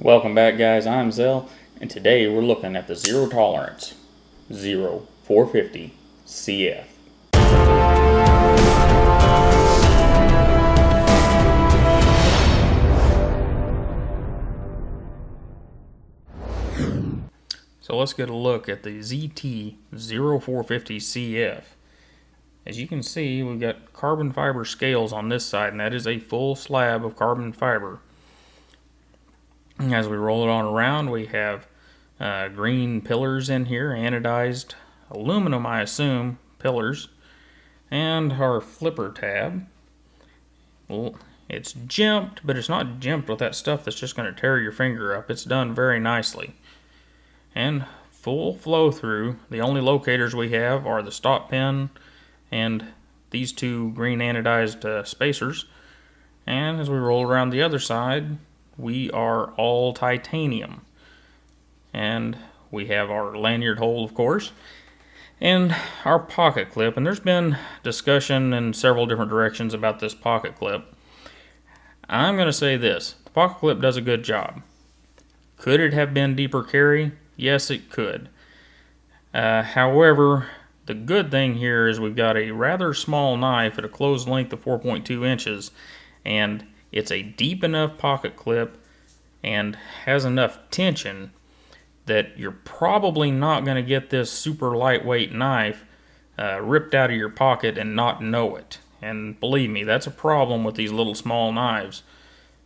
Welcome back, guys. I'm Zell, and today we're looking at the Zero Tolerance 0450 CF. So let's get a look at the ZT 0450 CF. As you can see, we've got carbon fiber scales on this side, and that is a full slab of carbon fiber. As we roll it on around, we have green pillars in here, anodized aluminum, I assume, pillars, and our flipper tab. Well, it's jimped, but it's not jimped with that stuff that's just going to tear your finger up. It's done very nicely. And full flow through. The only locators we have are the stop pin and these two green anodized spacers. And as we roll around the other side, we are all titanium. And we have our lanyard hole, of course, and our pocket clip. And there's been discussion in several different directions about this pocket clip. I'm going to say this. The pocket clip does a good job. Could it have been deeper carry? Yes, it could. However, the good thing here is we've got a rather small knife at a closed length of 4.2 inches, and it's a deep enough pocket clip and has enough tension that you're probably not going to get this super lightweight knife ripped out of your pocket and not know it. And believe me, that's a problem with these little small knives.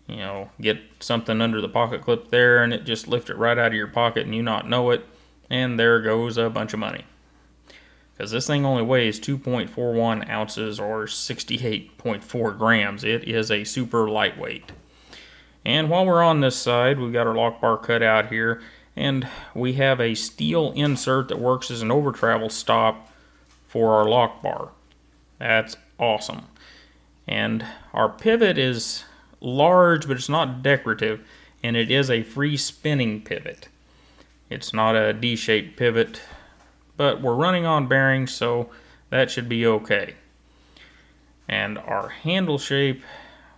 You know, get something under the pocket clip there and it just lifts it right out of your pocket and you not know it, and there goes a bunch of money. Because this thing only weighs 2.41 ounces or 68.4 grams. It is a super lightweight. And while we're on this side, we've got our lock bar cut out here, and we have a steel insert that works as an over travel stop for our lock bar. That's awesome. And our pivot is large, but it's not decorative, and it is a free spinning pivot. It's not a D-shaped pivot, but we're running on bearings, so that should be okay. And our handle shape,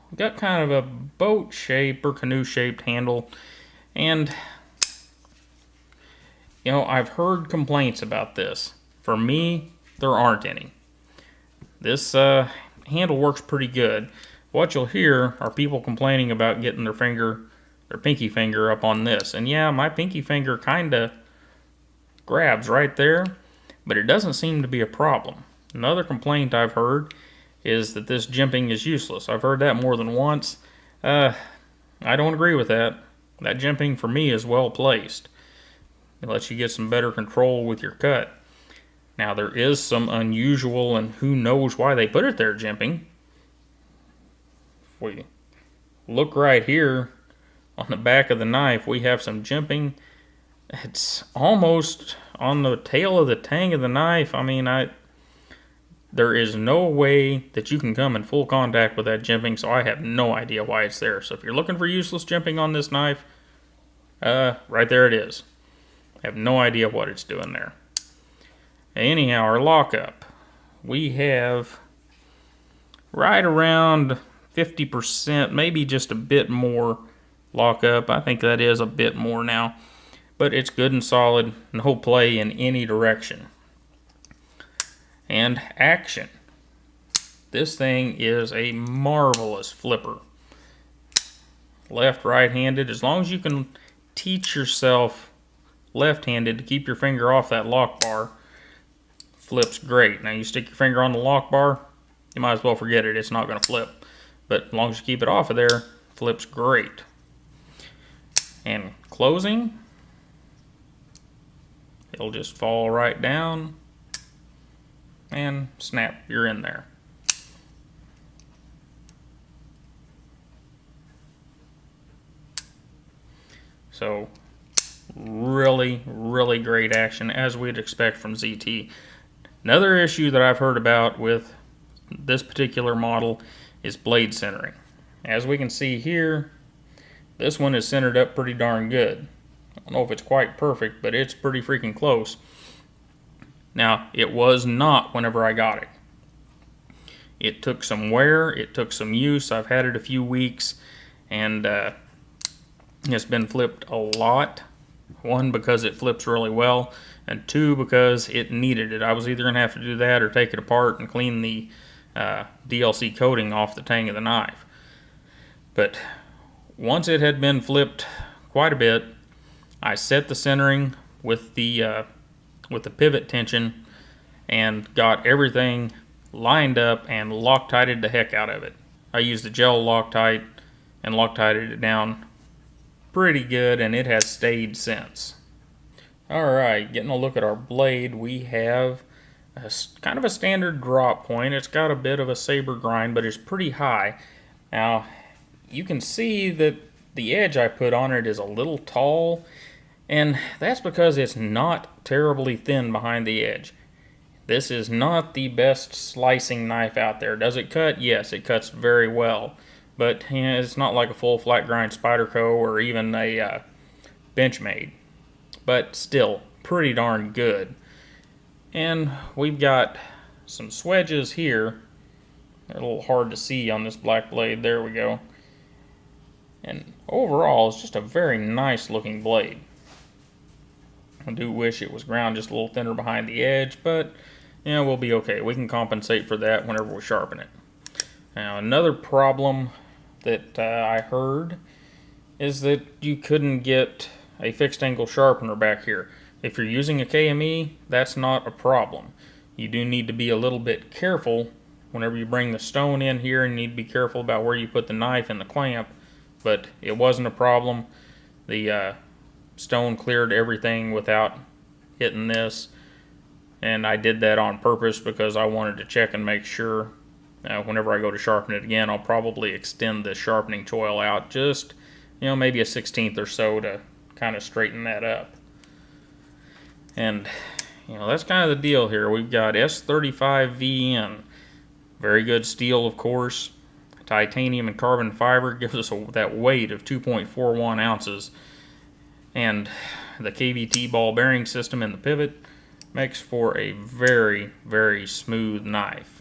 we've got kind of a boat shape or canoe shaped handle, and you know, I've heard complaints about this. For me, there aren't any. This handle works pretty good. What you'll hear are people complaining about getting their pinky finger up on this. And yeah, my pinky finger kinda grabs right there, but it doesn't seem to be a problem. Another complaint I've heard is that this jimping is useless. I've heard that more than once. I don't agree with that. That jimping for me is well placed. It lets you get some better control with your cut. Now there is some unusual, and who knows why they put it there, jimping. If we look right here on the back of the knife, we have some jimping. It's almost on the tail of the tang of the knife. I mean, there is no way that you can come in full contact with that jimping, so I have no idea why it's there. So if you're looking for useless jimping on this knife, right there it is. I have no idea what it's doing there. Anyhow, our lockup. We have right around 50%, maybe just a bit more lockup. I think that is a bit more now. But it's good and solid, no play in any direction. And action. This thing is a marvelous flipper. Left, right-handed. As long as you can teach yourself left-handed to keep your finger off that lock bar, flips great. Now you stick your finger on the lock bar, you might as well forget it. It's not going to flip. But as long as you keep it off of there, flips great. And closing, it'll just fall right down and snap, you're in there. So really, really great action, as we'd expect from ZT. Another issue that I've heard about with this particular model is blade centering. As we can see here, this one is centered up pretty darn good. I don't know if it's quite perfect, but it's pretty freaking close. Now, it was not whenever I got it. It took some wear, it took some use. I've had it a few weeks, and It's been flipped a lot. One, because it flips really well, and two, because it needed it. I was either going to have to do that or take it apart and clean the DLC coating off the tang of the knife. But once it had been flipped quite a bit, I set the centering with the pivot tension and got everything lined up and Loctited the heck out of it. I used the gel Loctite and Loctited it down pretty good, and it has stayed since. Alright, getting a look at our blade, we have kind of a standard drop point. It's got a bit of a saber grind, but it's pretty high. Now, you can see that the edge I put on it is a little tall, and that's because it's not terribly thin behind the edge. This is not the best slicing knife out there. Does it cut? Yes, it cuts very well. But it's not like a full flat grind Spyderco or even a Benchmade. But still, pretty darn good. And we've got some swedges here. They're a little hard to see on this black blade. There we go. And overall, it's just a very nice looking blade. I do wish it was ground just a little thinner behind the edge, but yeah, we'll be okay. We can compensate for that whenever we sharpen it. Now, another problem that I heard is that you couldn't get a fixed angle sharpener back here. If you're using a KME, that's not a problem. You do need to be a little bit careful whenever you bring the stone in here, and you need to be careful about where you put the knife and the clamp, but it wasn't a problem. The stone cleared everything without hitting this, and I did that on purpose because I wanted to check and make sure. Whenever I go to sharpen it again, I'll probably extend the sharpening choil out just, maybe a 1/16 or so to kind of straighten that up. And, that's kind of the deal here. We've got S35VN, very good steel, of course. Titanium and carbon fiber gives us that weight of 2.41 ounces. And the KVT ball bearing system in the pivot makes for a very, very smooth knife.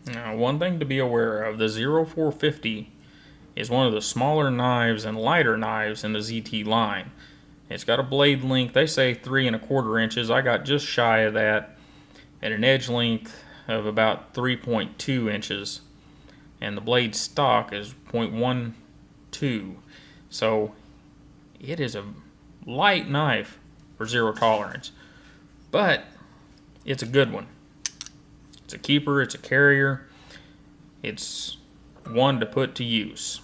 Now, one thing to be aware of, the 0450 is one of the smaller knives and lighter knives in the ZT line. It's got a blade length, they say 3¼ inches. I got just shy of that, and an edge length of about 3.2 inches. And the blade stock is 0.12. So it is a light knife for zero tolerance, but it's a good one. It's a keeper, it's a carrier, it's one to put to use.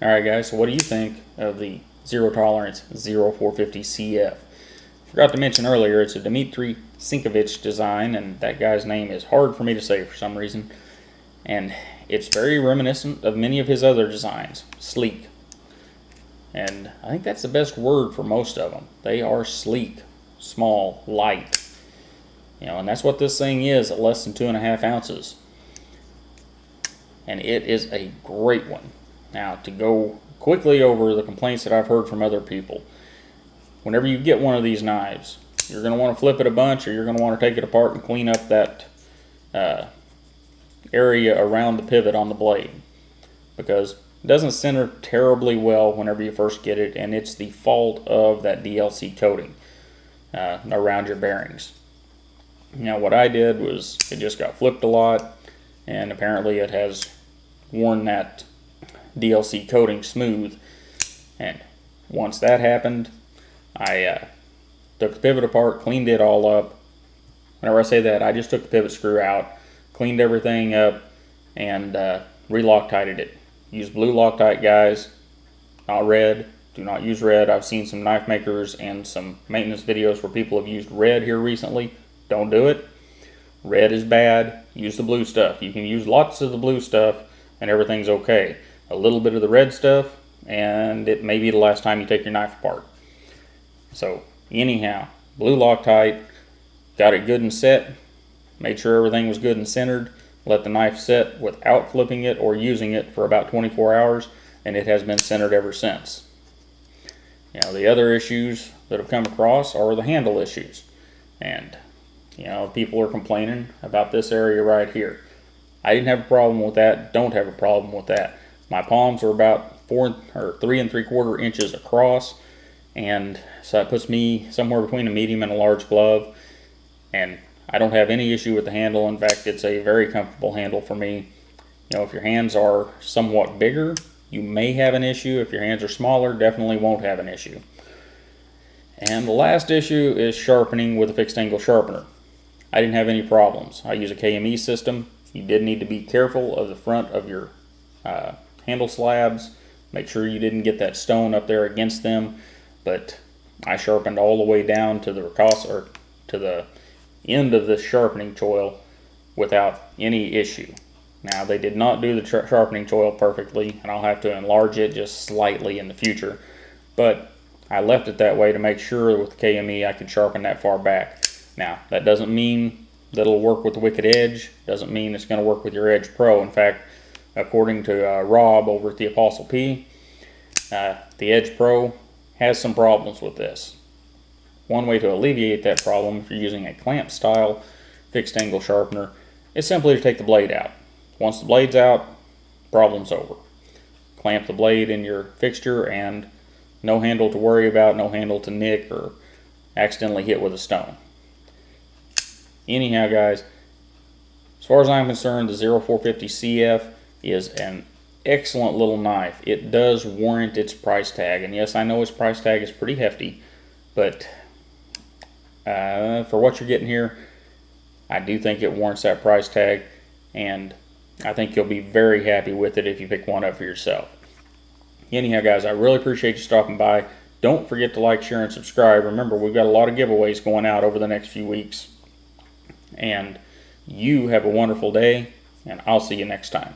Alright guys, so what do you think of the Zero Tolerance 0450 CF? Forgot to mention earlier, it's a Dmitry Sinkevich design, and that guy's name is hard for me to say for some reason. And it's very reminiscent of many of his other designs, sleek. And I think that's the best word for most of them. They are sleek, small, light. And that's what this thing is at less than 2.5 ounces. And it is a great one. Now, to go quickly over the complaints that I've heard from other people. Whenever you get one of these knives, you're going to want to flip it a bunch, or you're going to want to take it apart and clean up that area around the pivot on the blade, because it doesn't center terribly well whenever you first get it, and it's the fault of that DLC coating around your bearings. Now, what I did was it just got flipped a lot, and apparently it has worn that DLC coating smooth. And once that happened, I took the pivot apart, cleaned it all up. Whenever I say that, I just took the pivot screw out, cleaned everything up, and re-Loctited it. Use blue Loctite, guys, not red. Do not use red. I've seen some knife makers and some maintenance videos where people have used red here recently. Don't do it. Red is bad. Use the blue stuff. You can use lots of the blue stuff and everything's okay. A little bit of the red stuff and it may be the last time you take your knife apart. So anyhow, blue Loctite, got it good and set, made sure everything was good and centered, let the knife set without flipping it or using it for about 24 hours, and it has been centered ever since. Now the other issues that have come across are the handle issues. And, you know, people are complaining about this area right here. I didn't have a problem with that, don't have a problem with that. My palms are about 3 3/4 inches across, and so that puts me somewhere between a medium and a large glove. And I don't have any issue with the handle. In fact, it's a very comfortable handle for me. You know, if your hands are somewhat bigger, you may have an issue. If your hands are smaller, definitely won't have an issue. And the last issue is sharpening with a fixed angle sharpener. I didn't have any problems. I use a KME system. You did need to be careful of the front of your handle slabs. Make sure you didn't get that stone up there against them. But I sharpened all the way down to the end of this sharpening choil without any issue. Now, they did not do the sharpening choil perfectly, and I'll have to enlarge it just slightly in the future. But I left it that way to make sure with the KME I could sharpen that far back. Now, that doesn't mean that it'll work with the Wicked Edge. Doesn't mean it's going to work with your Edge Pro. In fact, according to Rob over at the Apostle P, the Edge Pro has some problems with this. One way to alleviate that problem, if you're using a clamp style fixed angle sharpener, is simply to take the blade out. Once the blade's out, problem's over. Clamp the blade in your fixture and no handle to worry about, no handle to nick or accidentally hit with a stone. Anyhow, guys, as far as I'm concerned, the 0450 CF is an excellent little knife. It does warrant its price tag, and yes, I know its price tag is pretty hefty, but for what you're getting here, I do think it warrants that price tag, and I think you'll be very happy with it if you pick one up for yourself. Anyhow, guys, I really appreciate you stopping by. Don't forget to like, share, and subscribe. Remember, we've got a lot of giveaways going out over the next few weeks. And you have a wonderful day, and I'll see you next time.